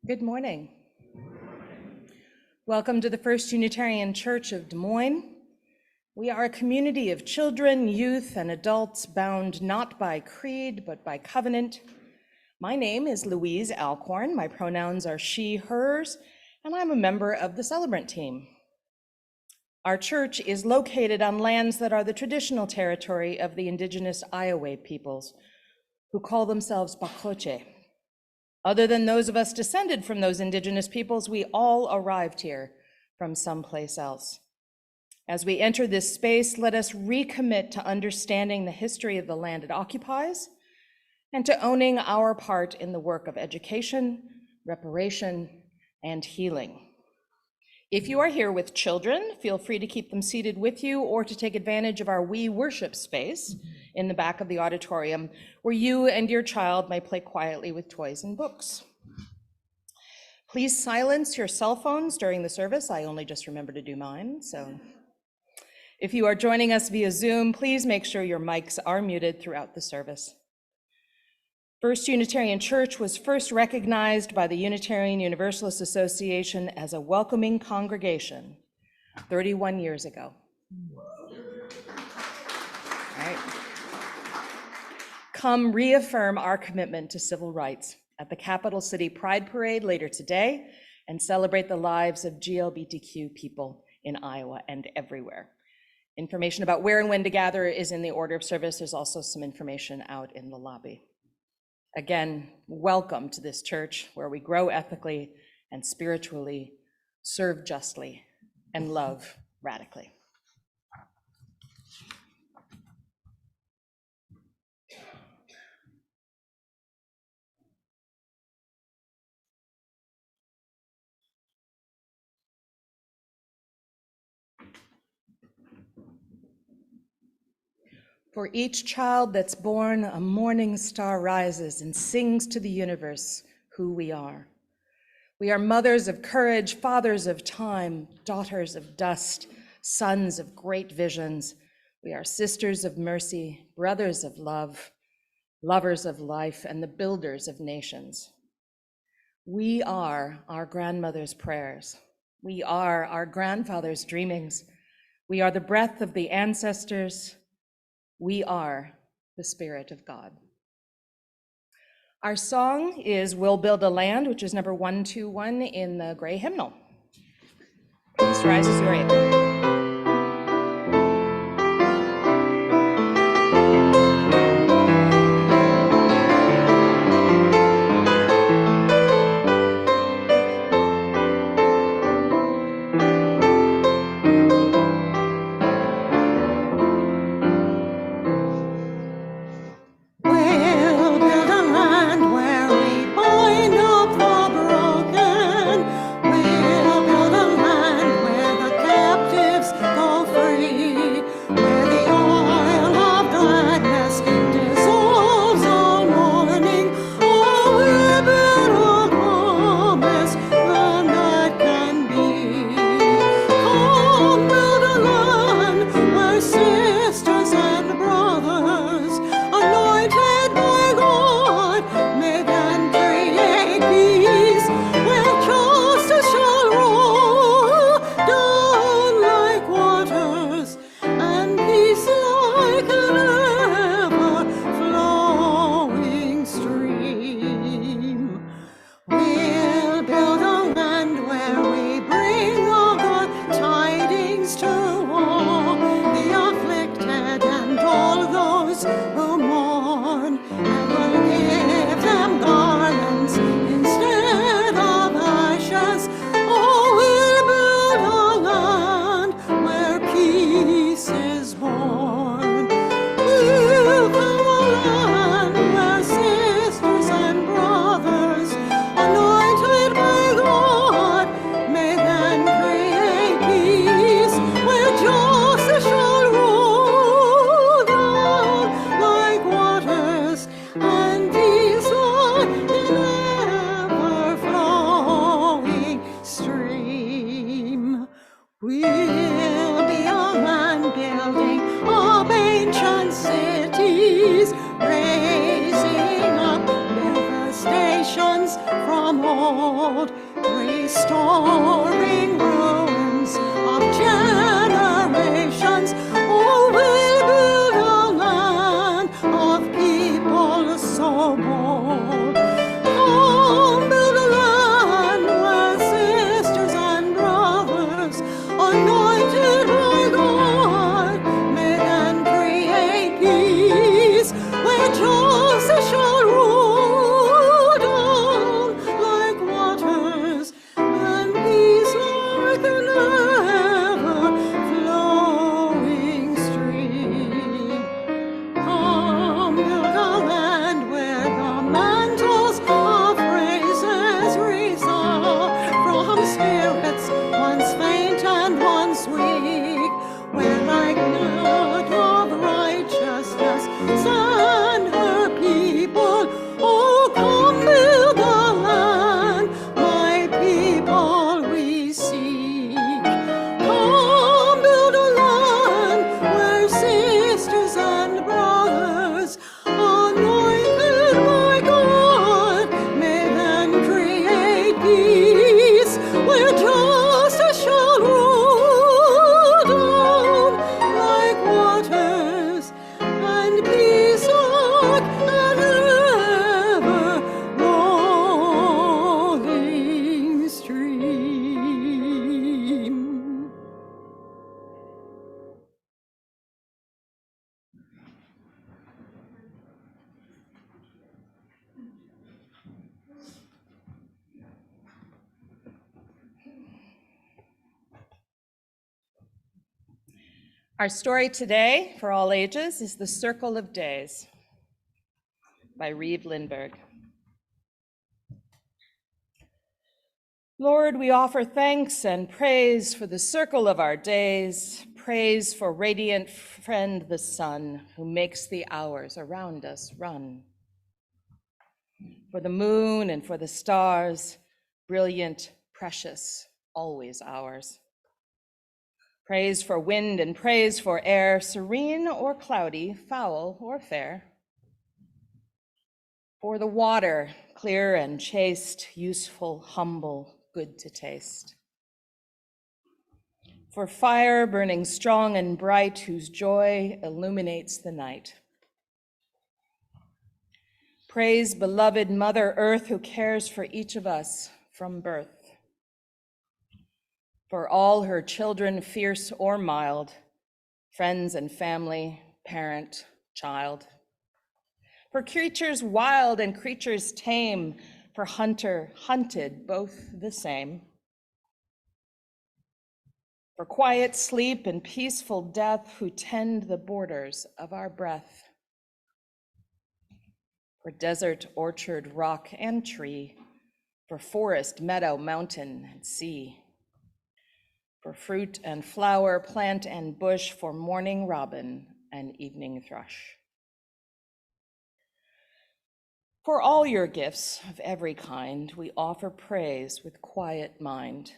Good morning. Welcome to the First Unitarian Church of Des Moines. We are a community of children, youth, and adults bound not by creed, but by covenant. My name is Louise Alcorn. My pronouns are she, hers, and I'm a member of the celebrant team. Our church is located on lands that are the traditional territory of the indigenous Iowa peoples, who call themselves Bakoche. Other than those of us descended from those indigenous peoples, we all arrived here from someplace else. As we enter this space, let us recommit to understanding the history of the land it occupies and to owning our part in the work of education, reparation, and healing. If you are here with children, feel free to keep them seated with you or to take advantage of our We Worship space in the back of the auditorium, where you and your child may play quietly with toys and books. Please silence your cell phones during the service. I only just remembered to do mine, so. If you are joining us via Zoom, please make sure your mics are muted throughout the service. First Unitarian Church was first recognized by the Unitarian Universalist Association as a welcoming congregation 31 years ago. All right. Come reaffirm our commitment to civil rights at the Capital City Pride Parade later today and celebrate the lives of GLBTQ people in Iowa and everywhere. Information about where and when to gather is in the order of service. There's also some information out in the lobby. Again, welcome to this church where we grow ethically and spiritually, serve justly, and love radically. For each child that's born, a morning star rises and sings to the universe who we are. We are mothers of courage, fathers of time, daughters of dust, sons of great visions. We are sisters of mercy, brothers of love, lovers of life, and the builders of nations. We are our grandmother's prayers. We are our grandfather's dreamings. We are the breath of the ancestors. We are the Spirit of God. Our song is We'll Build a Land, which is number 121 in the gray hymnal. Please rise as you're able. We'll build a land. traditions from old, restoring ruins of generations. Oh, we'll build a land of people so bold. Come, build a land where sisters and brothers, anointed by God, may then create peace, where justice shall rule down like waters, and peace like an ever-flowing stream. Come, build a land where the mantles of praises resound from spirits once faint and once weak, where like blood of righteousness stand her people. Oh, come, build the land, my people we seek. Come, build a land where sisters and brothers, anointed by God, may then create peace, where justice shall roll down like waters, and peace like an ever-rolling stream. Our story today, for all ages, is The Circle of Days by Reeve Lindbergh. Lord, we offer thanks and praise for the circle of our days, praise for radiant friend the sun, who makes the hours around us run. For the moon and for the stars, brilliant, precious, always ours. Praise for wind and praise for air, serene or cloudy, foul or fair. For the water, clear and chaste, useful, humble, good to taste. For fire burning strong and bright, whose joy illuminates the night. Praise beloved Mother Earth, who cares for each of us from birth. For all her children, fierce or mild, friends and family, parent, child. For creatures wild and creatures tame, for hunter, hunted, both the same. For quiet sleep and peaceful death, who tend the borders of our breath. For desert, orchard, rock, and tree, for forest, meadow, mountain, and sea. For fruit and flower, plant and bush, for morning robin and evening thrush. For all your gifts of every kind, we offer praise with quiet mind.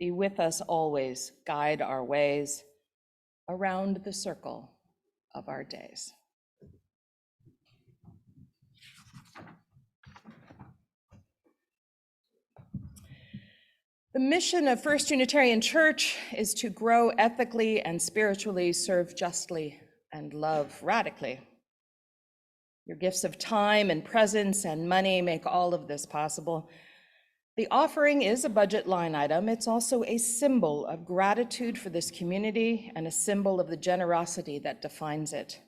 Be with us always, guide our ways around the circle of our days. The mission of First Unitarian Church is to grow ethically and spiritually, serve justly, and love radically. Your gifts of time and presence and money make all of this possible. The offering is a budget line item. It's also a symbol of gratitude for this community and a symbol of the generosity that defines it.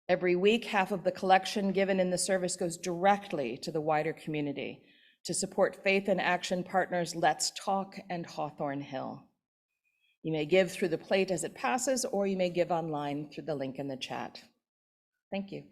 Every week, half of the collection given in the service goes directly to the wider community to support Faith in Action partners Let's Talk and Hawthorne Hill. You may give through the plate as it passes, or you may give online through the link in the chat. Thank you.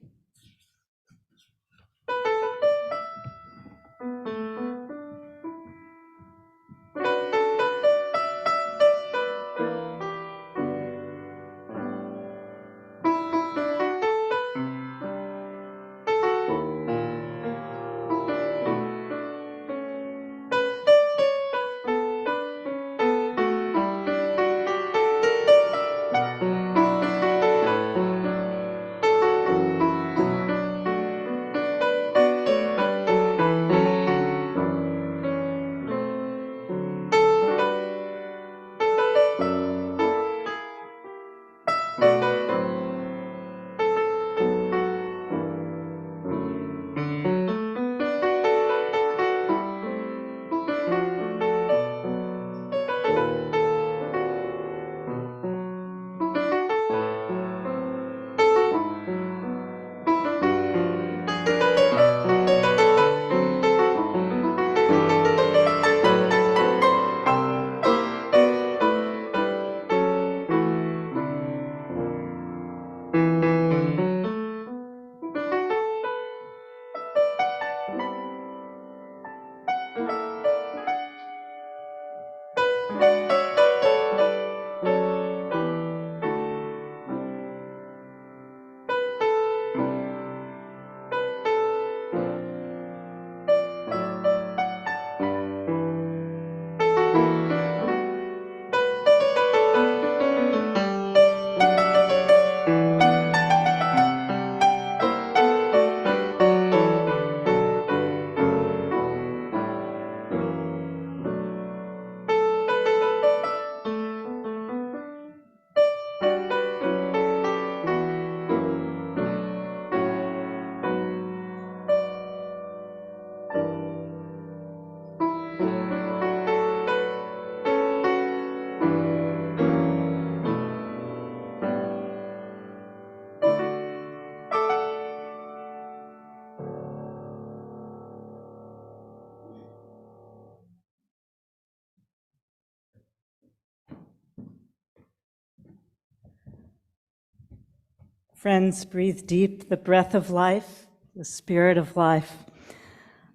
Friends, breathe deep the breath of life, the spirit of life.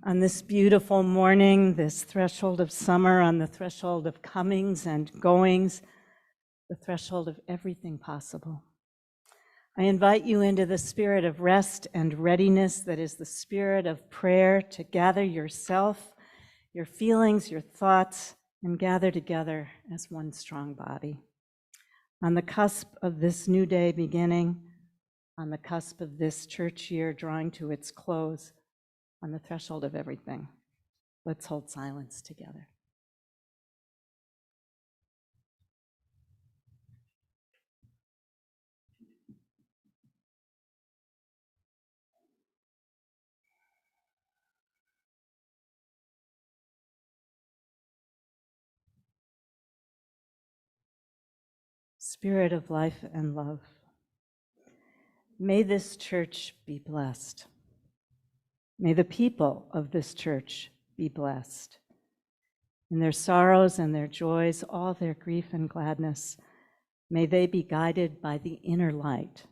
On this beautiful morning, this threshold of summer, on the threshold of comings and goings, the threshold of everything possible. I invite you into the spirit of rest and readiness that is the spirit of prayer to gather yourself, your feelings, your thoughts, and gather together as one strong body. On the cusp of this new day beginning, on the cusp of this church year drawing to its close, on the threshold of everything, let's hold silence together. Spirit of life and love, may this church be blessed. May the people of this church be blessed. In their sorrows and their joys, all their grief and gladness, may they be guided by the inner light,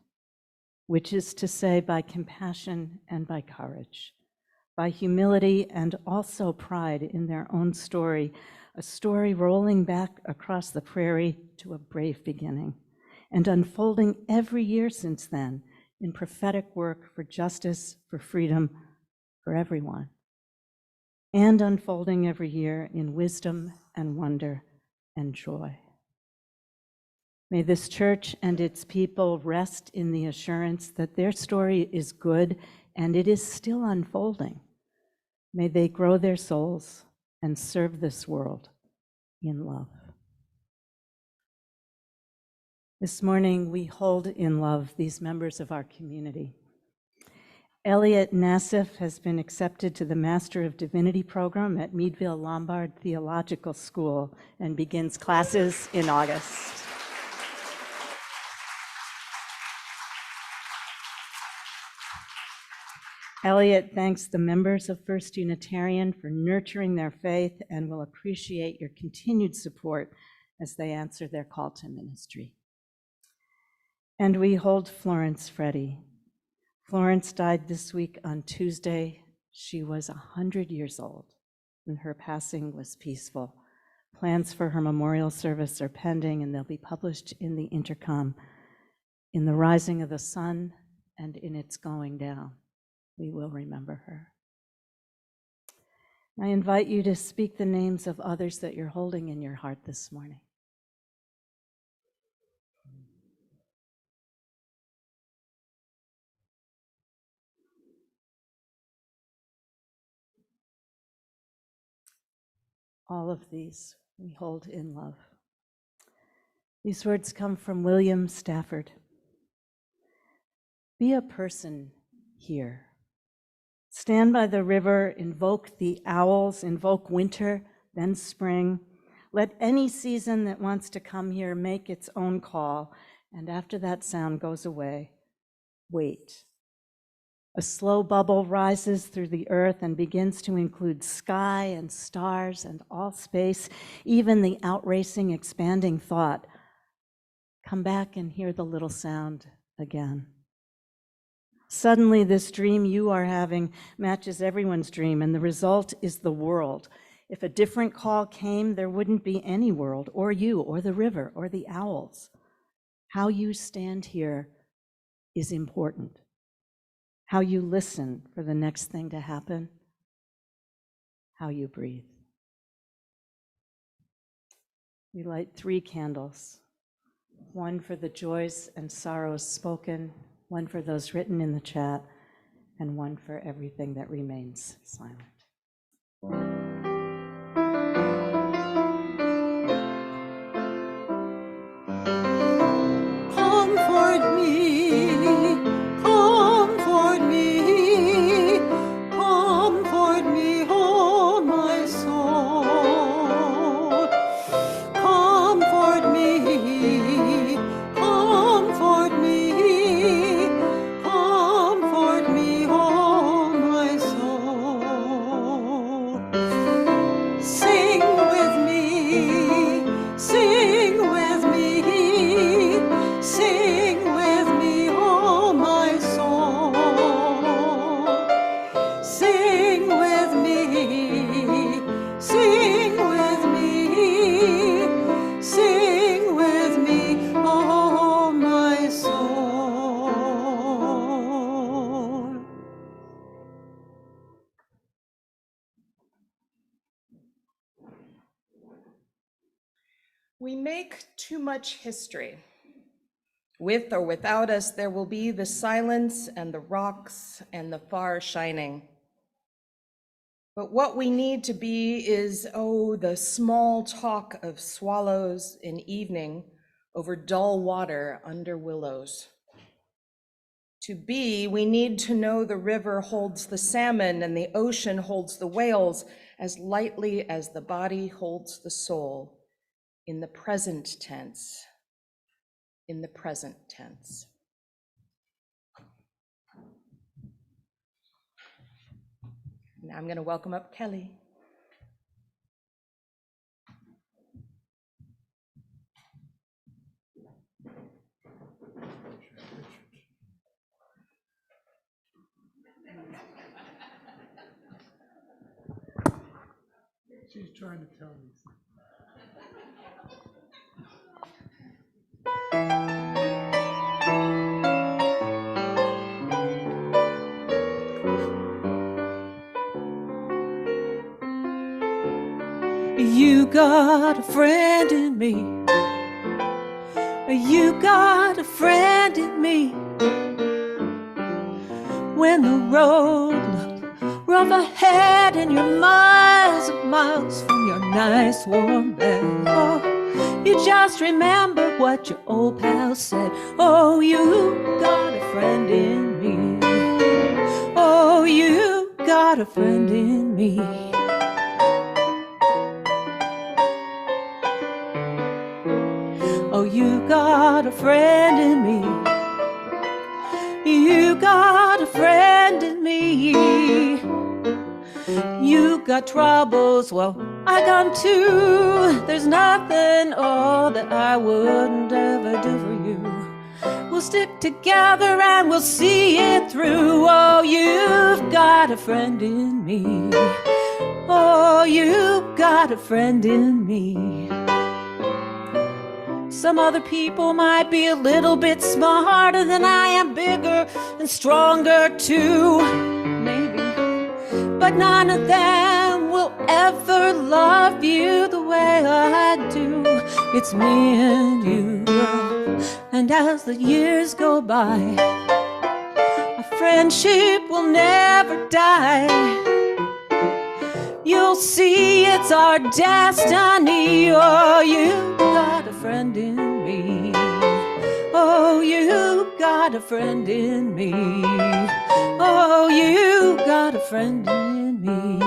which is to say by compassion and by courage, by humility and also pride in their own story, a story rolling back across the prairie to a brave beginning, and unfolding every year since then in prophetic work for justice, for freedom, for everyone, and unfolding every year in wisdom and wonder and joy. May this church and its people rest in the assurance that their story is good and it is still unfolding. May they grow their souls and serve this world in love. This morning, we hold in love these members of our community. Elliot Nassif has been accepted to the Master of Divinity program at Meadville Lombard Theological School and begins classes in August. Elliot thanks the members of First Unitarian for nurturing their faith and will appreciate your continued support as they answer their call to ministry. And we hold Florence Freddy. Florence died this week on Tuesday. She was 100 years old, and her passing was peaceful. Plans for her memorial service are pending, and they'll be published in the Intercom. In the rising of the sun and in its going down, we will remember her. I invite you to speak the names of others that you're holding in your heart this morning. All of these we hold in love. These words come from William Stafford. Be a person here. Stand by the river, invoke the owls, invoke winter, then spring. Let any season that wants to come here make its own call, and after that sound goes away, wait. A slow bubble rises through the earth and begins to include sky and stars and all space, even the outracing, expanding thought. Come back and hear the little sound again. Suddenly, this dream you are having matches everyone's dream, and the result is the world. If a different call came, there wouldn't be any world, or you, or the river, or the owls. How you stand here is important. How you listen for the next thing to happen. How you breathe. We light 3 candles, one for the joys and sorrows spoken, one for those written in the chat, and one for everything that remains silent. Comfort me, comfort me, comfort me, oh my soul. Sing with me, sing with me, sing with me, oh my soul. Sing with me, sing with me, sing with me, oh my soul. We make too much history. With or without us, there will be the silence and the rocks and the far shining. But what we need to be is, oh, the small talk of swallows in evening over dull water under willows. To be, we need to know the river holds the salmon and the ocean holds the whales as lightly as the body holds the soul, in the present tense, in the present tense. Now I'm going to welcome up Kelly. She's trying to tell me something. You got a friend in me. You got a friend in me. When the road looked rough ahead and you're miles and miles from your nice warm bed. Oh, you just remember what your old pal said. Oh, you got a friend in me. Oh, you got a friend in me. Oh, you got a friend in me. You got a friend in me. You got troubles, well, I got 'em too. There's nothing, oh, that I wouldn't ever do for you. We'll stick together and we'll see it through. Oh, you've got a friend in me. Oh, you've got a friend in me. Some other people might be a little bit smarter than I am, bigger and stronger too, maybe. But none of them will ever love you the way I do. It's me and you, girl. And as the years go by, our friendship will never die. You'll see it's our destiny. Oh, you got a friend in me. Oh, you got a friend in me. Oh, you got a friend in me.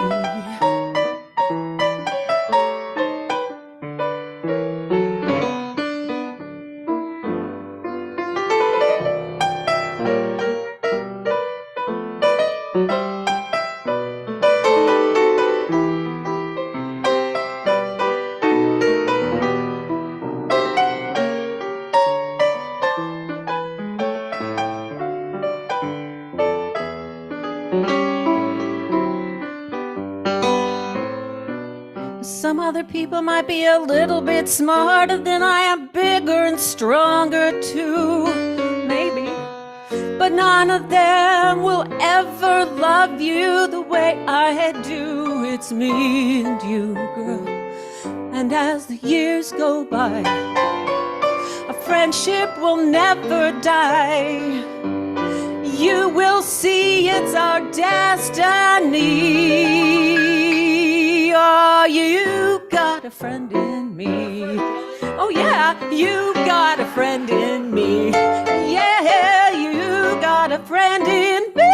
Some other people might be a little bit smarter than I am, bigger and stronger too, maybe. But none of them will ever love you the way I do. It's me and you, girl. And as the years go by, our friendship will never die. You will see it's our destiny. Oh, you got a friend in me. Oh yeah, you got a friend in me. Yeah, you got a friend in me.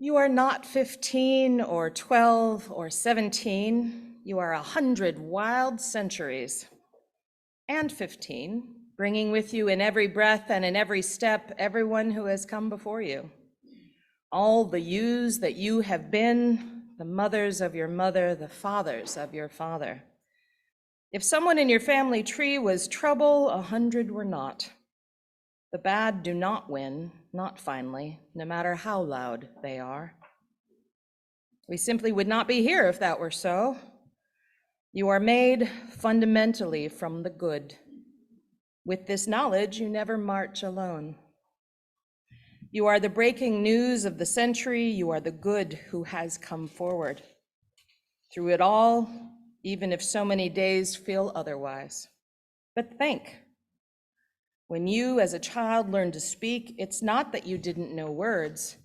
You are not 15 or 12 or 17. You are 100 wild centuries. And 15, bringing with you in every breath and in every step everyone who has come before you. All the yous that you have been, the mothers of your mother, the fathers of your father. If someone in your family tree was trouble, 100 were not. The bad do not win, not finally, no matter how loud they are. We simply would not be here if that were so. You are made fundamentally from the good. With this knowledge, you never march alone. You are the breaking news of the century. You are the good who has come forward. Through it all, even if so many days feel otherwise. But think, when you as a child learned to speak, it's not that you didn't know words.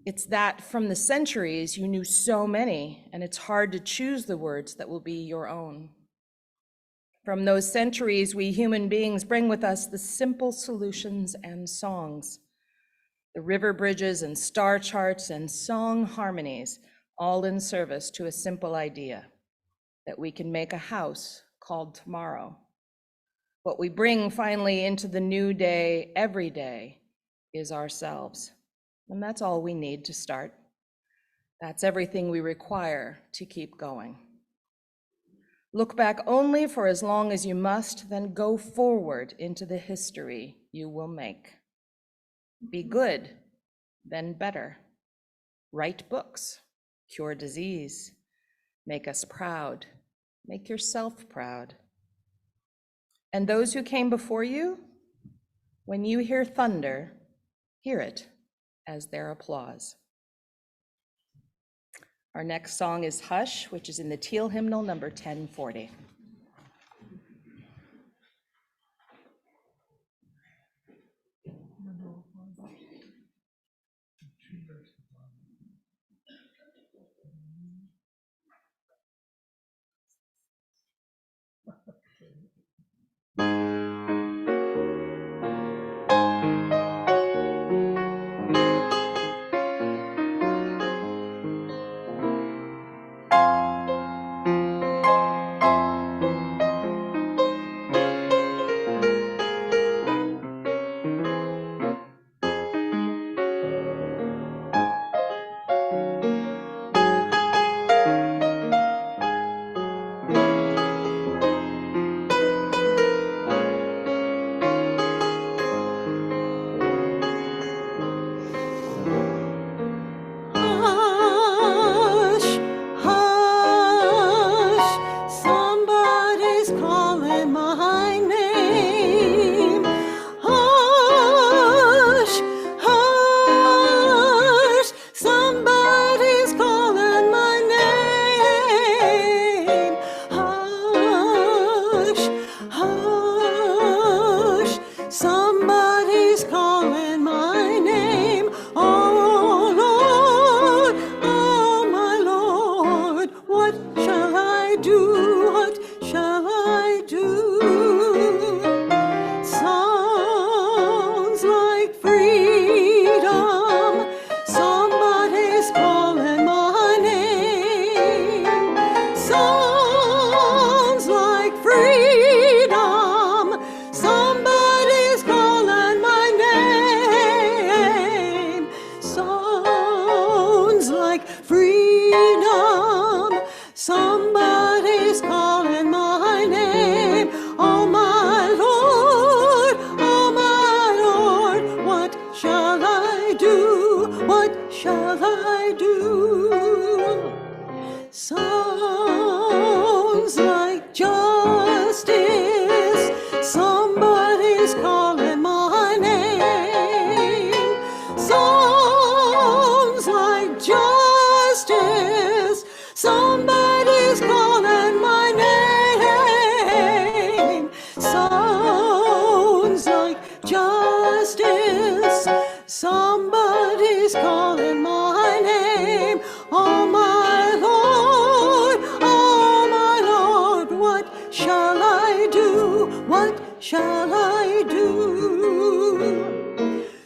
It's that from the centuries you knew so many, and it's hard to choose the words that will be your own. From those centuries, we human beings bring with us the simple solutions and songs, the river bridges and star charts and song harmonies, all in service to a simple idea, that we can make a house called tomorrow. What we bring finally into the new day, every day, is ourselves. And that's all we need to start. That's everything we require to keep going. Look back only for as long as you must, then go forward into the history you will make. Be good, then better. Write books, cure disease, make us proud, make yourself proud. And those who came before you, when you hear thunder, hear it as their applause. Our next song is Hush, which is in the Teal Hymnal, number 1040.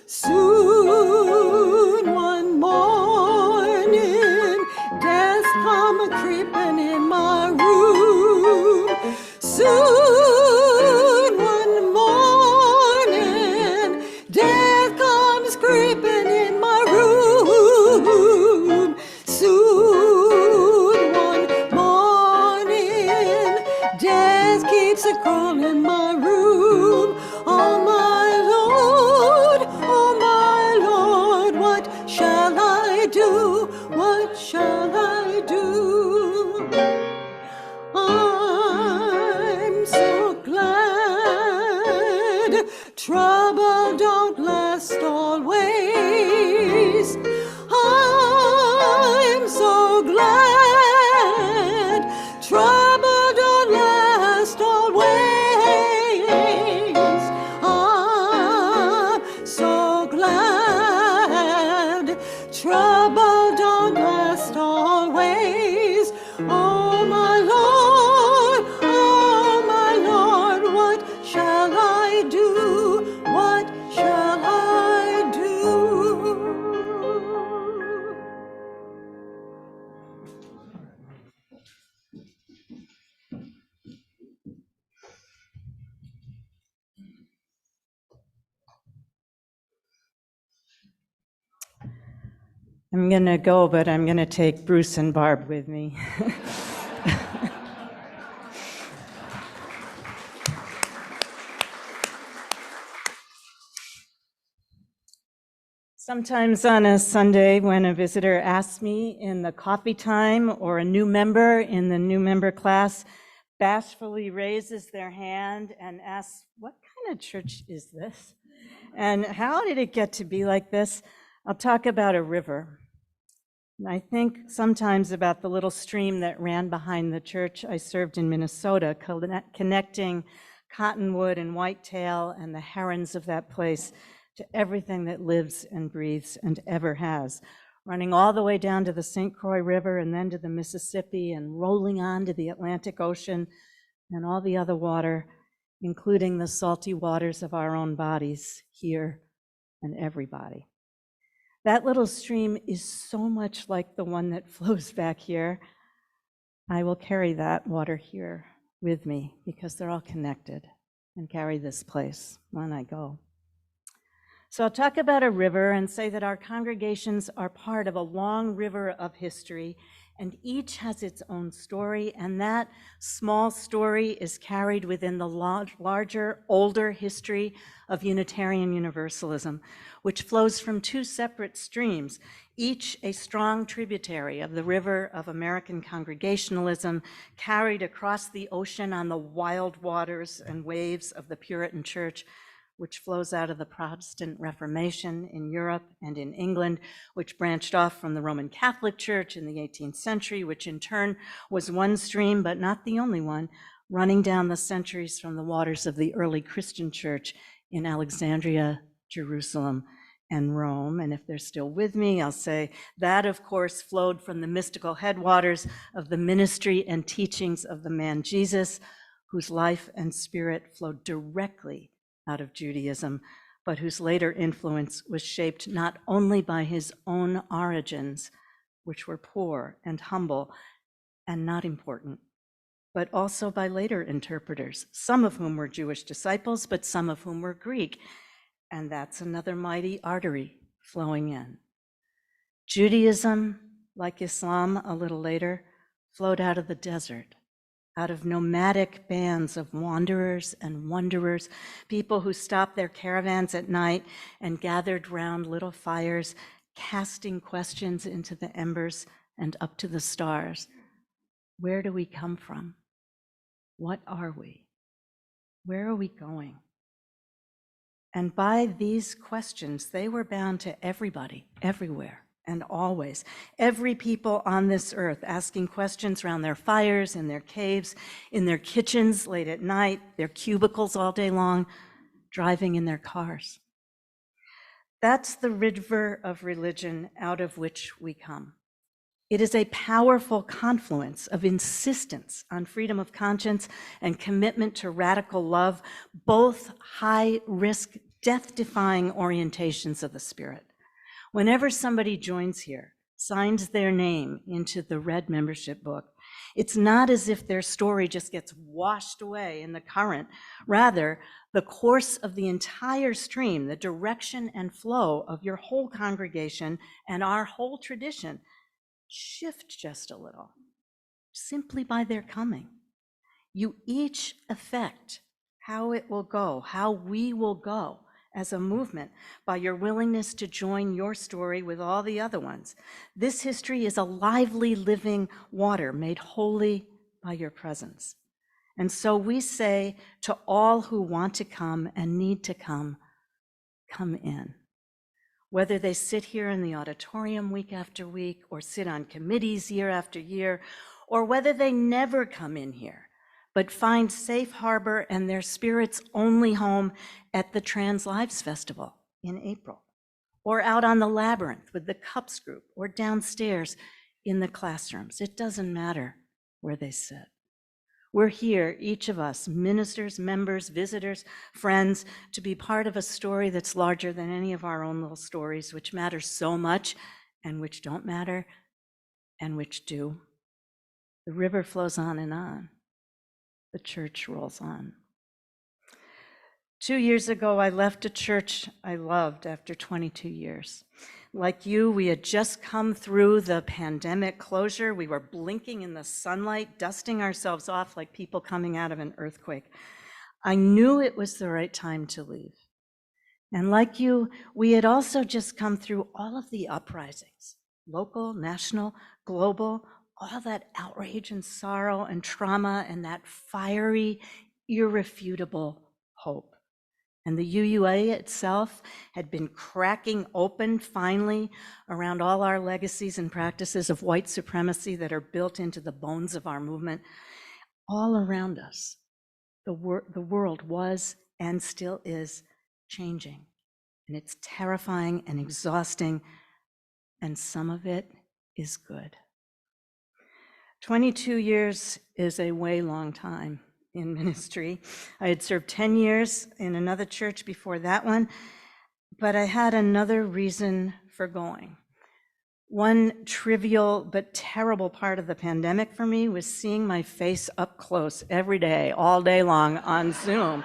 Soon one more girl in my room. Oh my Lord, what shall I do? What shall I do? I'm so glad trouble don't last always. I'm so glad trouble don't last always. I'm so glad trouble don't last always. Oh my Lord, what shall I do? What shall I do? I'm going to go, but I'm going to take Bruce and Barb with me. Sometimes on a Sunday when a visitor asks me in the coffee time, or a new member in the new member class bashfully raises their hand and asks, "What kind of church is this? And how did it get to be like this?" I'll talk about a river. And I think sometimes about the little stream that ran behind the church I served in Minnesota, connecting Cottonwood and Whitetail and the herons of that place to everything that lives and breathes and ever has, running all the way down to the St. Croix River and then to the Mississippi and rolling on to the Atlantic Ocean and all the other water, including the salty waters of our own bodies here and everybody. That little stream is so much like the one that flows back here. I will carry that water here with me because they're all connected, and carry this place when I go. So I'll talk about a river and say that our congregations are part of a long river of history, and each has its own story, and that small story is carried within the larger, older history of Unitarian Universalism, which flows from two separate streams, each a strong tributary of the river of American Congregationalism, carried across the ocean on the wild waters and waves of the Puritan Church, which flows out of the Protestant Reformation in Europe and in England, which branched off from the Roman Catholic Church in the 18th century, which in turn was one stream, but not the only one, running down the centuries from the waters of the early Christian Church in Alexandria, Jerusalem, and Rome. And if they're still with me, I'll say that, of course, flowed from the mystical headwaters of the ministry and teachings of the man Jesus, whose life and spirit flowed directly out of Judaism, but whose later influence was shaped not only by his own origins, which were poor and humble and not important, but also by later interpreters, some of whom were Jewish disciples, but some of whom were Greek. And that's another mighty artery flowing in. Judaism, like Islam a little later, flowed out of the desert, out of nomadic bands of wanderers and wanderers, people who stopped their caravans at night and gathered round little fires, casting questions into the embers and up to the stars. Where do we come from? What are we? Where are we going? And by these questions, they were bound to everybody, everywhere, and always. Every people on this earth asking questions around their fires, in their caves, in their kitchens late at night, their cubicles all day long, driving in their cars. That's the river of religion out of which we come. It is a powerful confluence of insistence on freedom of conscience and commitment to radical love, both high-risk, death-defying orientations of the spirit. Whenever somebody joins here, signs their name into the red membership book, it's not as if their story just gets washed away in the current. Rather, the course of the entire stream, the direction and flow of your whole congregation and our whole tradition shift just a little, simply by their coming. You each affect how it will go, how we will go as a movement by your willingness to join your story with all the other ones. This history is a lively, living water made holy by your presence. And so we say to all who want to come and need to come, come in. Whether they sit here in the auditorium week after week, or sit on committees year after year, or whether they never come in here, but find safe harbor and their spirit's only home at the Trans Lives Festival in April, or out on the Labyrinth with the Cups group, or downstairs in the classrooms. It doesn't matter where they sit. We're here, each of us, ministers, members, visitors, friends, to be part of a story that's larger than any of our own little stories, which matter so much, and which don't matter, and which do. The river flows on and on. The church rolls on. 2 years ago, I left a church I loved after 22 years. Like you, we had just come through the pandemic closure. We were blinking in the sunlight, dusting ourselves off like people coming out of an earthquake. I knew it was the right time to leave. And like you, we had also just come through all of the uprisings, local, national, global, all that outrage and sorrow and trauma and that fiery, irrefutable hope. And the UUA itself had been cracking open finally around all our legacies and practices of white supremacy that are built into the bones of our movement. All around us, the world was and still is changing. And it's terrifying and exhausting, and some of it is good. 22 years is a way long time in ministry. I had served 10 years in another church before that one, but I had another reason for going. One trivial but terrible part of the pandemic for me was seeing my face up close every day, all day long on Zoom.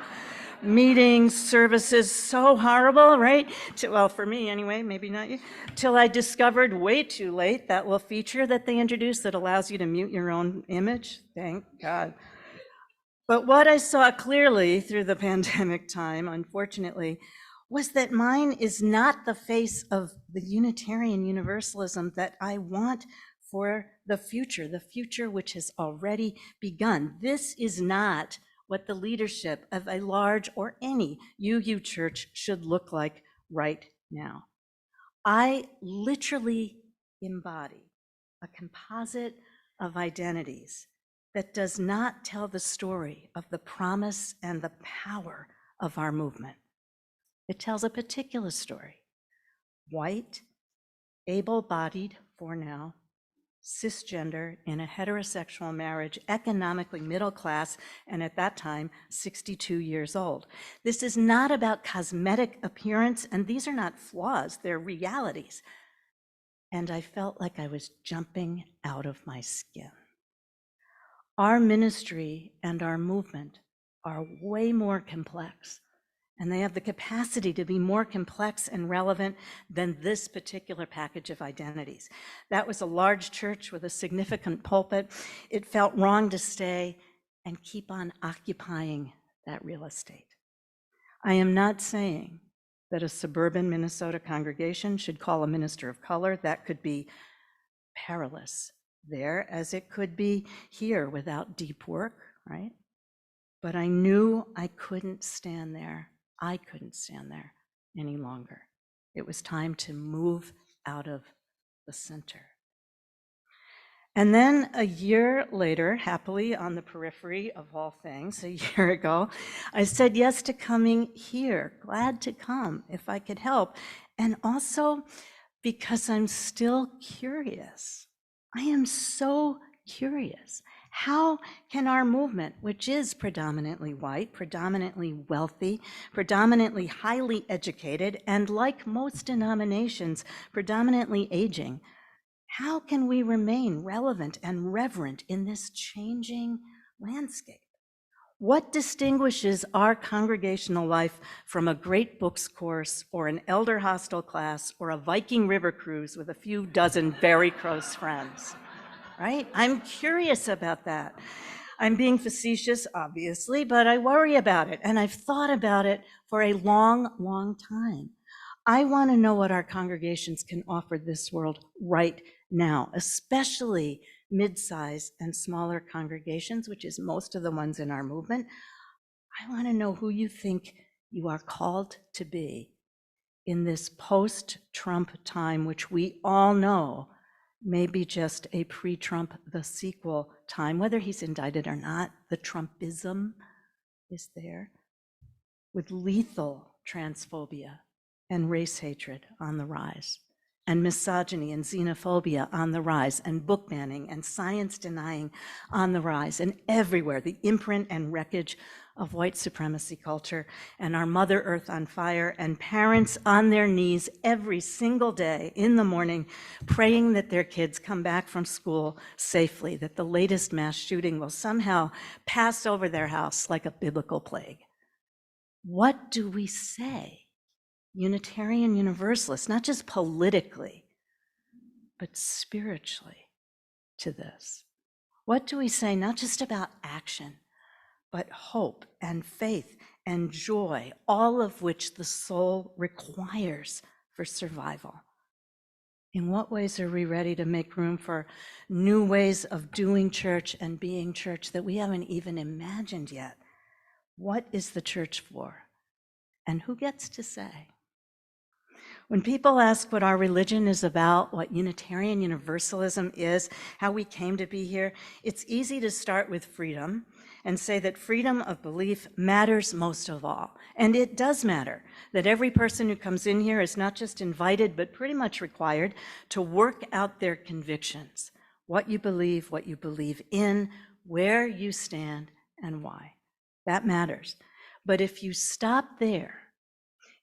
Meetings, services, so horrible, right? Well, for me anyway, maybe not you. Till I discovered way too late that little feature that they introduced that allows you to mute your own image. Thank God. But what I saw clearly through the pandemic time, unfortunately, was that mine is not the face of the Unitarian Universalism that I want for the future which has already begun. This is not what the leadership of a large or any UU church should look like right now. I literally embody a composite of identities that does not tell the story of the promise and the power of our movement. It tells a particular story. White, able-bodied for now, cisgender in a heterosexual marriage, economically middle class, and at that time, 62 years old. This is not about cosmetic appearance, and these are not flaws, they're realities. And I felt like I was jumping out of my skin. Our ministry and our movement are way more complex, and they have the capacity to be more complex and relevant than this particular package of identities. That was a large church with a significant pulpit. It felt wrong to stay and keep on occupying that real estate. I am not saying that a suburban Minnesota congregation should call a minister of color. That could be perilous there, as it could be here without deep work, right? But I knew I couldn't stand there. I couldn't stand there any longer. It was time to move out of the center. And then a year later, happily on the periphery of all things, a year ago, I said yes to coming here, glad to come if I could help. And also because I'm still curious. I am so curious. How can our movement, which is predominantly white, predominantly wealthy, predominantly highly educated, and like most denominations, predominantly aging, how can we remain relevant and reverent in this changing landscape? What distinguishes our congregational life from a great books course or an elder hostel class or a Viking river cruise with a few dozen very close friends? Right? I'm curious about that. I'm being facetious, obviously, but I worry about it, and I've thought about it for a long, long time. I want to know what our congregations can offer this world right now, especially mid-size and smaller congregations, which is most of the ones in our movement. I want to know who you think you are called to be in this post-Trump time, which we all know may be just a pre-Trump, the sequel time, whether he's indicted or not. The Trumpism is there, with lethal transphobia and race hatred on the rise, and misogyny and xenophobia on the rise, and book banning and science denying on the rise, and everywhere the imprint and wreckage of white supremacy culture, and our Mother Earth on fire, and parents on their knees every single day in the morning praying that their kids come back from school safely, that the latest mass shooting will somehow pass over their house like a biblical plague. What do we say, Unitarian Universalists, not just politically, but spiritually, to this? What do we say, not just about action, but hope and faith and joy, all of which the soul requires for survival? In what ways are we ready to make room for new ways of doing church and being church that we haven't even imagined yet? What is the church for? And who gets to say? When people ask what our religion is about, what Unitarian Universalism is, how we came to be here, it's easy to start with freedom and say that freedom of belief matters most of all. And it does matter that every person who comes in here is not just invited, but pretty much required to work out their convictions, what you believe in, where you stand, and why. That matters. But if you stop there,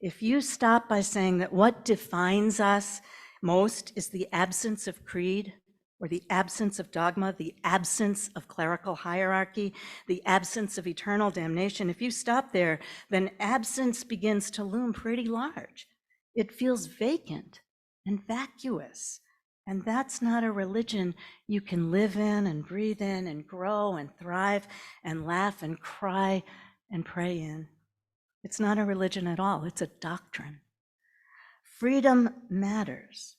if you stop by saying that what defines us most is the absence of creed, or the absence of dogma, the absence of clerical hierarchy, the absence of eternal damnation, if you stop there, then absence begins to loom pretty large. It feels vacant and vacuous. And that's not a religion you can live in and breathe in and grow and thrive and laugh and cry and pray in. It's not a religion at all, it's a doctrine. Freedom matters,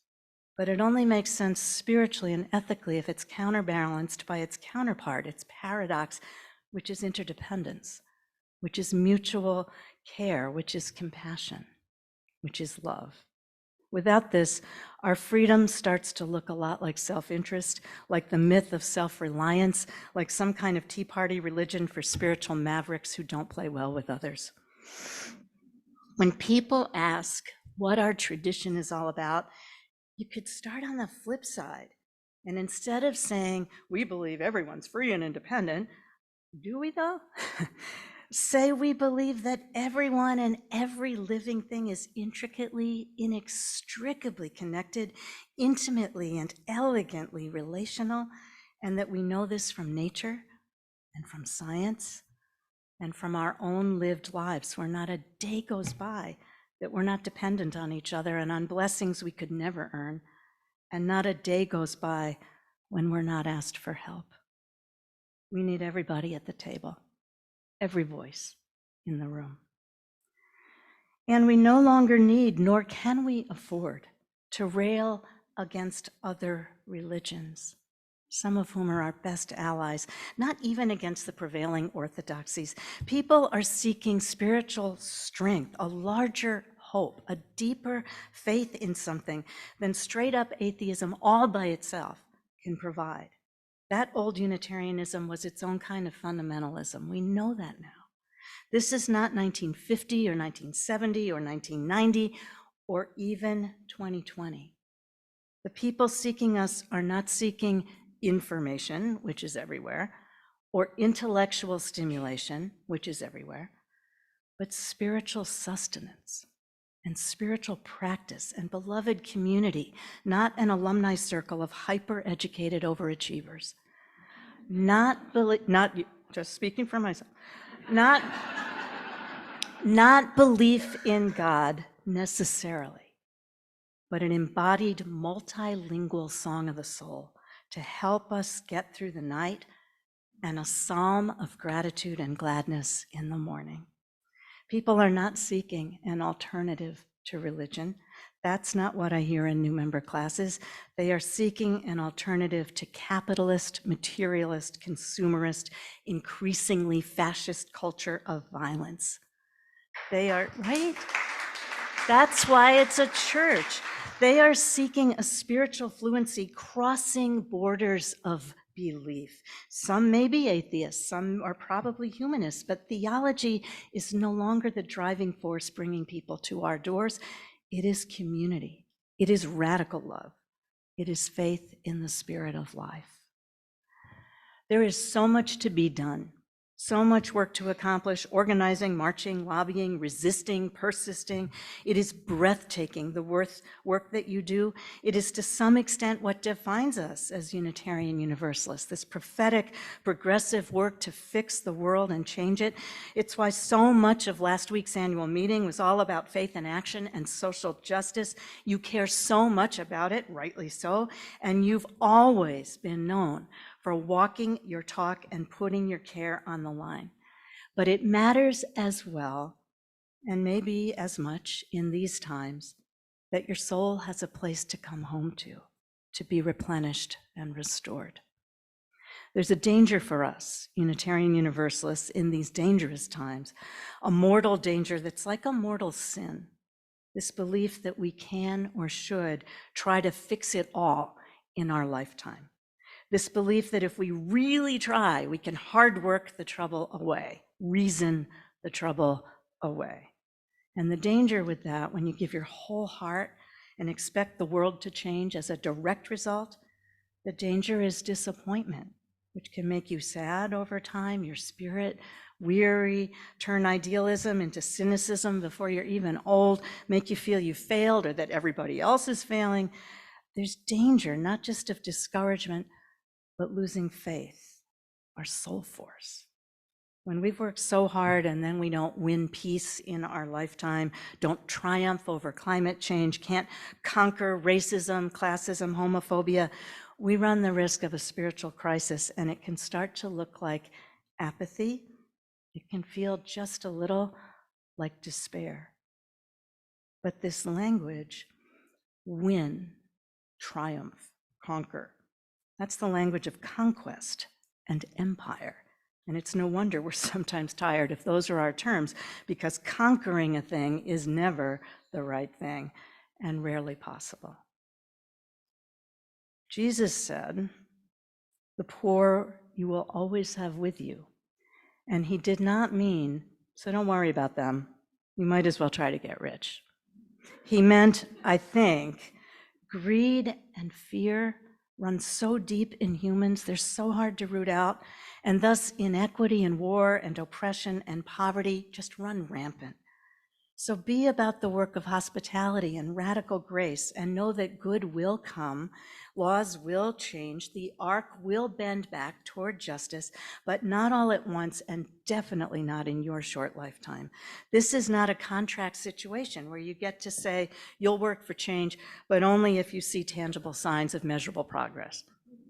but it only makes sense spiritually and ethically if it's counterbalanced by its counterpart, its paradox, which is interdependence, which is mutual care, which is compassion, which is love. Without this, our freedom starts to look a lot like self-interest, like the myth of self-reliance, like some kind of Tea Party religion for spiritual mavericks who don't play well with others. When people ask what our tradition is all about, you could start on the flip side. And instead of saying, we believe everyone's free and independent, do we though? Say we believe that everyone and every living thing is intricately, inextricably connected, intimately and elegantly relational, and that we know this from nature and from science and from our own lived lives, where not a day goes by that we're not dependent on each other and on blessings we could never earn, and not a day goes by when we're not asked for help. We need everybody at the table, every voice in the room. And we no longer need, nor can we afford, to rail against other religions, some of whom are our best allies, not even against the prevailing orthodoxies. People are seeking spiritual strength, a larger hope, a deeper faith in something than straight up atheism all by itself can provide. That old Unitarianism was its own kind of fundamentalism. We know that now. This is not 1950 or 1970 or 1990 or even 2020. The people seeking us are not seeking information, which is everywhere, or intellectual stimulation, which is everywhere, but spiritual sustenance and spiritual practice and beloved community, not an alumni circle of hyper-educated overachievers. Not just speaking for myself, not belief in God necessarily, but an embodied multilingual song of the soul to help us get through the night and a psalm of gratitude and gladness in the morning. People are not seeking an alternative to religion. That's not what I hear in new member classes. They are seeking an alternative to capitalist, materialist, consumerist, increasingly fascist culture of violence. They are, right? That's why it's a church. They are seeking a spiritual fluency crossing borders of belief. Some may be atheists, some are probably humanists, but theology is no longer the driving force bringing people to our doors. It is community. It is radical love. It is faith in the spirit of life. There is so much to be done. So much work to accomplish, organizing, marching, lobbying, resisting, persisting. It is breathtaking, the work that you do. It is to some extent what defines us as Unitarian Universalists, this prophetic, progressive work to fix the world and change it. It's why so much of last week's annual meeting was all about faith in action and social justice. You care so much about it, rightly so, and you've always been known for walking your talk and putting your care on the line. But it matters as well, and maybe as much in these times, that your soul has a place to come home to be replenished and restored. There's a danger for us, Unitarian Universalists, in these dangerous times, a mortal danger that's like a mortal sin, this belief that we can or should try to fix it all in our lifetime. This belief that if we really try, we can hard work the trouble away, reason the trouble away. And the danger with that, when you give your whole heart and expect the world to change as a direct result, the danger is disappointment, which can make you sad over time, your spirit weary, turn idealism into cynicism before you're even old, make you feel you failed or that everybody else is failing. There's danger, not just of discouragement, but losing faith, our soul force. When we've worked so hard and then we don't win peace in our lifetime, don't triumph over climate change, can't conquer racism, classism, homophobia, we run the risk of a spiritual crisis, and it can start to look like apathy. It can feel just a little like despair. But this language, win, triumph, conquer, that's the language of conquest and empire. And it's no wonder we're sometimes tired if those are our terms, because conquering a thing is never the right thing and rarely possible. Jesus said, "The poor you will always have with you." And he did not mean, so don't worry about them. You might as well try to get rich. He meant, I think, greed and fear run so deep in humans, they're so hard to root out, and thus inequity and war and oppression and poverty just run rampant. So be about the work of hospitality and radical grace, and know that good will come, laws will change, the arc will bend back toward justice, but not all at once, and definitely not in your short lifetime. This is not a contract situation where you get to say you'll work for change, but only if you see tangible signs of measurable progress.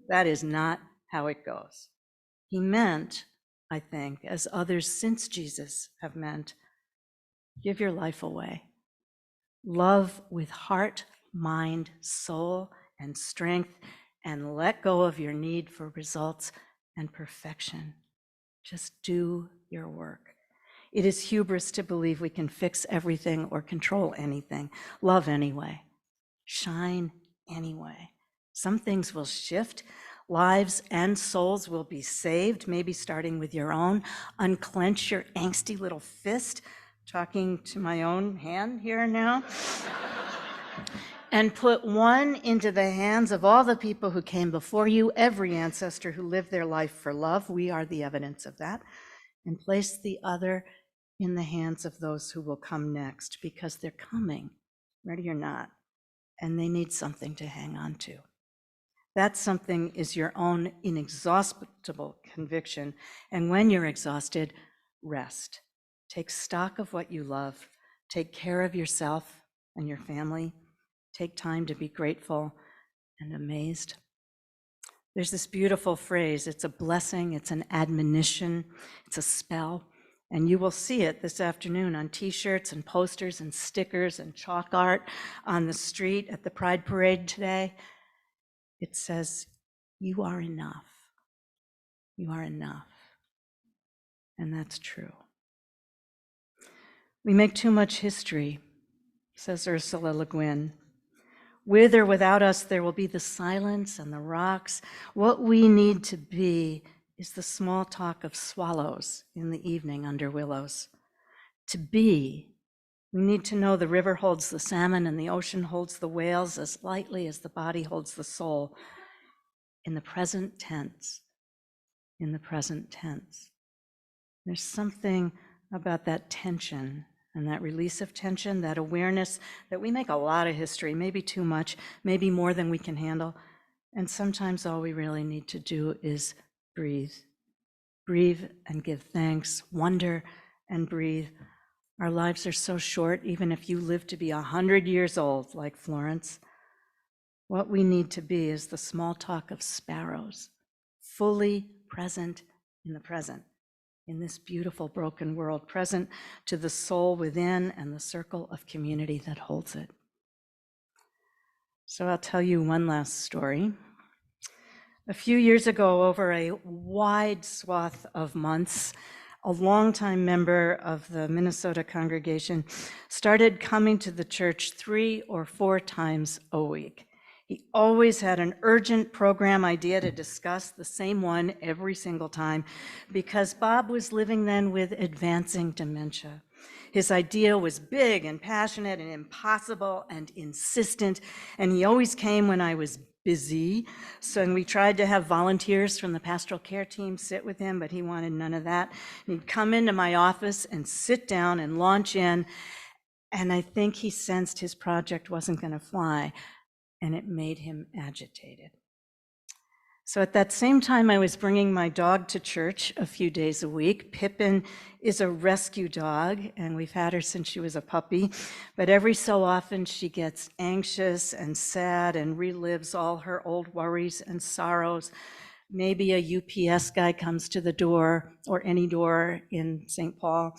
That is not how it goes. He meant, I think, as others since Jesus have meant, give your life away. Love with heart, mind, soul, and strength, and let go of your need for results and perfection. Just do your work. It is hubris to believe we can fix everything or control anything. Love anyway. Shine anyway. Some things will shift. Lives and souls will be saved, maybe starting with your own. Unclench your angsty little fist, talking to my own hand here now, and put one into the hands of all the people who came before you, every ancestor who lived their life for love. We are the evidence of that. And place the other in the hands of those who will come next, because they're coming, ready or not, and they need something to hang on to. That something is your own inexhaustible conviction. And when you're exhausted, rest. Take stock of what you love. Take care of yourself and your family. Take time to be grateful and amazed. There's this beautiful phrase, it's a blessing, it's an admonition, it's a spell, and you will see it this afternoon on t-shirts and posters and stickers and chalk art on the street at the Pride Parade today. It says, you are enough. You are enough. And that's true. We make too much history, says Ursula Le Guin. With or without us, there will be the silence and the rocks. What we need to be is the small talk of swallows in the evening under willows. To be, we need to know the river holds the salmon and the ocean holds the whales as lightly as the body holds the soul. In the present tense, in the present tense. There's something about that tension and that release of tension, that awareness that we make a lot of history, maybe too much, maybe more than we can handle. And sometimes all we really need to do is breathe. Breathe and give thanks, wonder and breathe. Our lives are so short, even if you live to be 100 years old, like Florence. What we need to be is the small talk of sparrows, fully present in the present. In this beautiful broken world, present to the soul within and the circle of community that holds it. So I'll tell you one last story. A few years ago, over a wide swath of months, a longtime member of the Minnesota congregation started coming to the church 3 or 4 times a week. He always had an urgent program idea to discuss, the same one every single time, because Bob was living then with advancing dementia. His idea was big and passionate and impossible and insistent, and he always came when I was busy. So we tried to have volunteers from the pastoral care team sit with him, but he wanted none of that. And he'd come into my office and sit down and launch in, and I think he sensed his project wasn't going to fly. And it made him agitated. So at that same time, I was bringing my dog to church a few days a week. Pippin is a rescue dog, and we've had her since she was a puppy. But every so often, she gets anxious and sad and relives all her old worries and sorrows. Maybe a UPS guy comes to the door, or any door in St. Paul,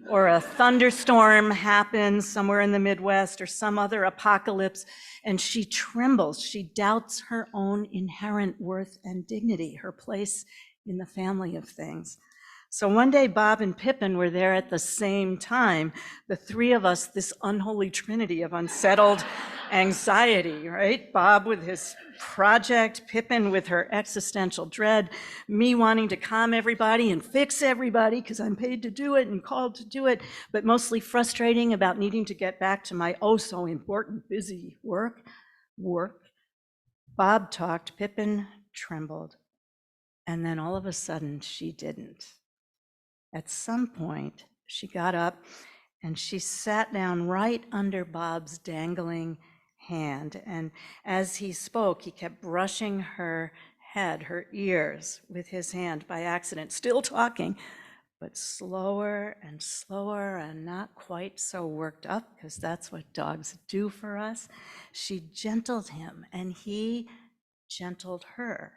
or a thunderstorm happens somewhere in the Midwest, or some other apocalypse, and she trembles. She doubts her own inherent worth and dignity, her place in the family of things. So one day, Bob and Pippin were there at the same time, the 3 of us, this unholy trinity of unsettled anxiety, right? Bob with his project, Pippin with her existential dread, me wanting to calm everybody and fix everybody because I'm paid to do it and called to do it, but mostly frustrating about needing to get back to my oh so important busy work. Bob talked, Pippin trembled, and then all of a sudden she didn't. At some point, she got up and she sat down right under Bob's dangling hand. And as he spoke, he kept brushing her head, her ears with his hand by accident, still talking, but slower and slower and not quite so worked up, because that's what dogs do for us. She gentled him and he gentled her.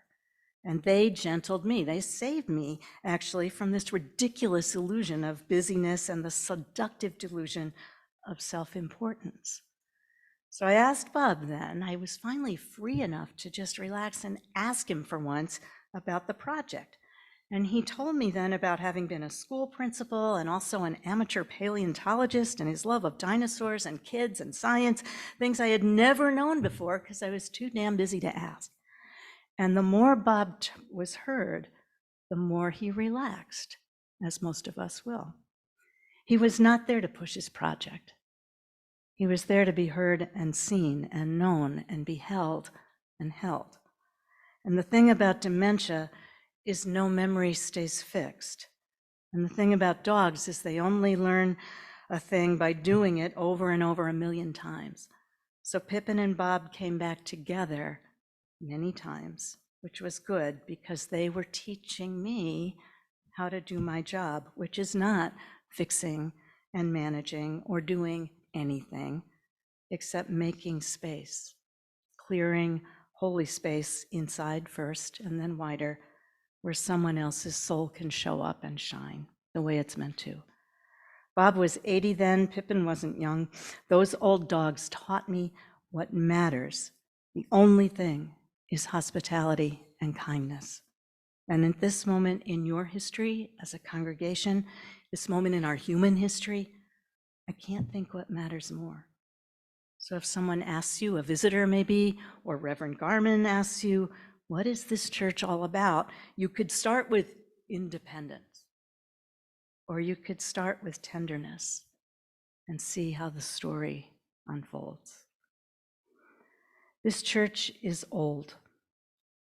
And they gentled me. They saved me, actually, from this ridiculous illusion of busyness and the seductive delusion of self-importance. So I asked Bob then, I was finally free enough to just relax and ask him for once about the project. And he told me then about having been a school principal and also an amateur paleontologist, and his love of dinosaurs and kids and science, things I had never known before because I was too damn busy to ask. And the more Bob was heard, the more he relaxed, as most of us will. He was not there to push his project. He was there to be heard and seen and known and beheld and held. And the thing about dementia is no memory stays fixed. And the thing about dogs is they only learn a thing by doing it over and over 1,000,000 times. So Pippin and Bob came back together many times, which was good because they were teaching me how to do my job, which is not fixing and managing or doing anything except making space, clearing, holy space inside first and then wider, where someone else's soul can show up and shine the way it's meant to. Bob was 80 then, Pippin wasn't young. Those old dogs taught me what matters. The only thing is hospitality and kindness. And at this moment in your history as a congregation, this moment in our human history, I can't think what matters more. So if someone asks you, a visitor maybe, or Reverend Garman asks you, what is this church all about? You could start with independence, or you could start with tenderness and see how the story unfolds. This church is old,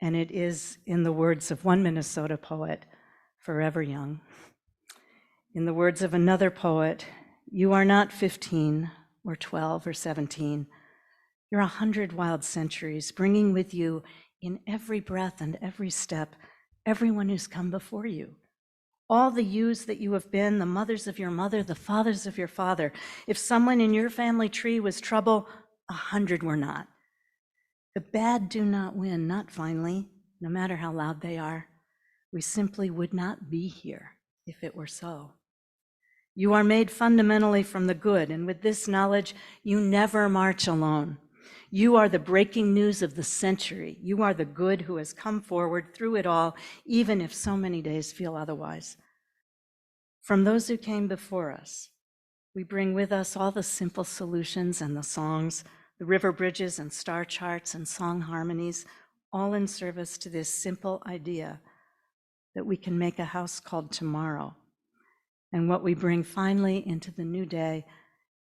and it is, in the words of one Minnesota poet, forever young. In the words of another poet, you are not 15 or 12 or 17. You're 100 wild centuries, bringing with you in every breath and every step everyone who's come before you. All the yous that you have been, the mothers of your mother, the fathers of your father. If someone in your family tree was trouble, 100 were not. The bad do not win, not finally, no matter how loud they are. We simply would not be here if it were so. You are made fundamentally from the good, and with this knowledge, you never march alone. You are the breaking news of the century. You are the good who has come forward through it all, even if so many days feel otherwise. From those who came before us, we bring with us all the simple solutions and the songs, the river bridges and star charts and song harmonies, all in service to this simple idea that we can make a house called tomorrow. And what we bring finally into the new day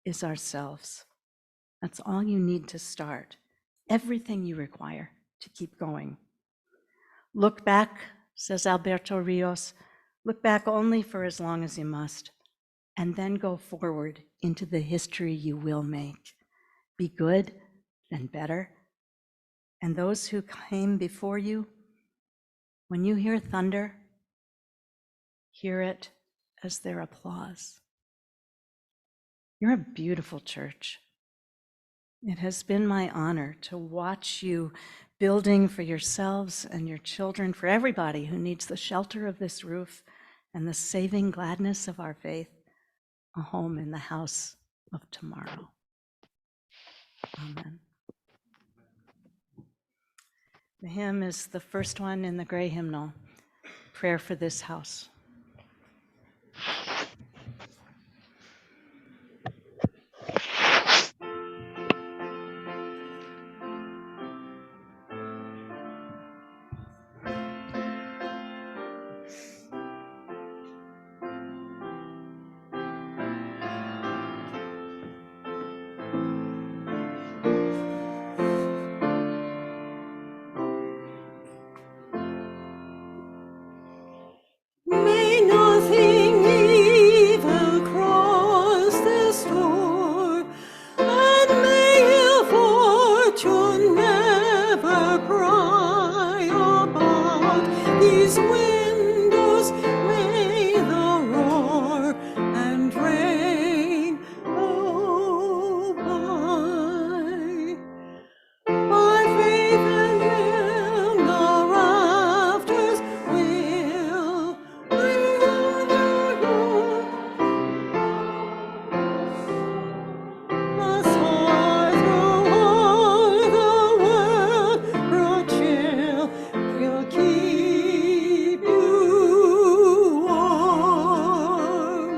is ourselves. That's all you need to start, everything you require to keep going. Look back, says Alberto Rios, look back only for as long as you must, and then go forward into the history you will make. Be good, then better. And those who came before you, when you hear thunder, hear it as their applause. You're a beautiful church. It has been my honor to watch you building for yourselves and your children, for everybody who needs the shelter of this roof and the saving gladness of our faith, a home in the house of tomorrow. Amen. The hymn is the first one in the gray hymnal, Prayer for This House. May nothing evil cross this door, and may ill fortune never pry about these windows. May the roar and rain go by. By faith and will the rafters will the star through all the world brought chill will keep you warm.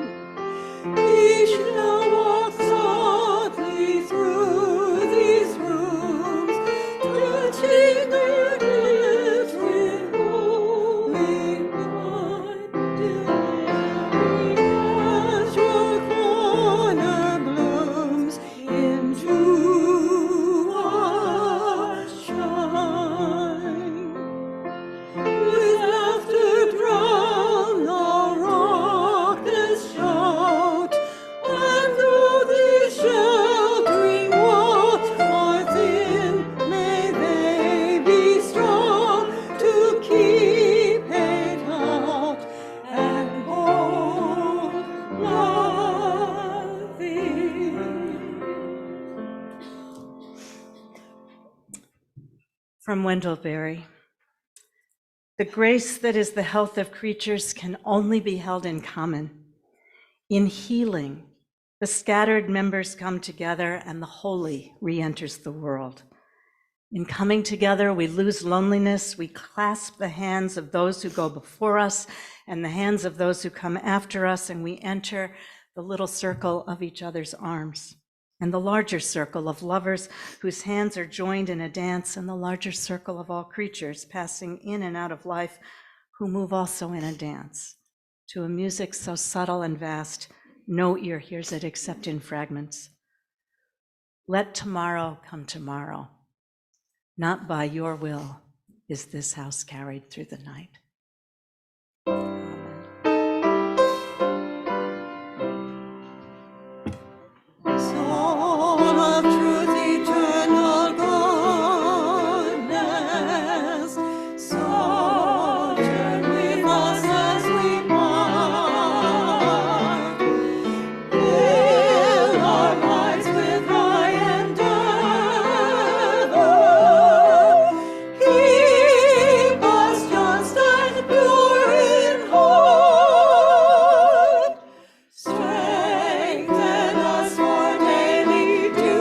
We shall walk softly through these rooms, touching our lips with holy wine, till every azure corner blooms into our shine. With laughter drown the raucous shout, and From Wendell Berry. The grace that is the health of creatures can only be held in common. In healing, the scattered members come together and the holy re-enters the world. In coming together, we lose loneliness, we clasp the hands of those who go before us and the hands of those who come after us, and we enter the little circle of each other's arms, and the larger circle of lovers whose hands are joined in a dance, and the larger circle of all creatures passing in and out of life who move also in a dance, to a music so subtle and vast, no ear hears it except in fragments. Let tomorrow come tomorrow. Not by your will is this house carried through the night. Soul of truth, eternal goodness, sojourn with us as we part. Fill our minds with thy endeavor. Keep us just and pure in heart. Strengthen us for daily duty.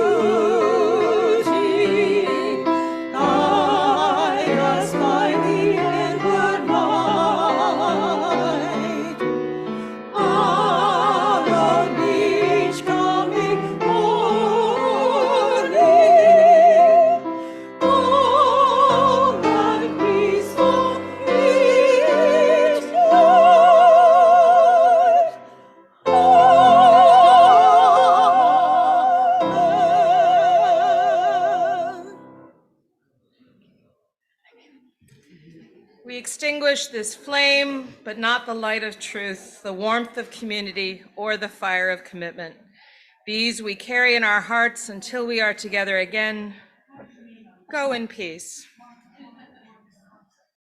Guide us by the inward light. Out of each coming morning, calm and peaceful each night. We extinguish this flame, but not the light of truth, the warmth of community, or the fire of commitment. These we carry in our hearts until we are together again. Go in peace.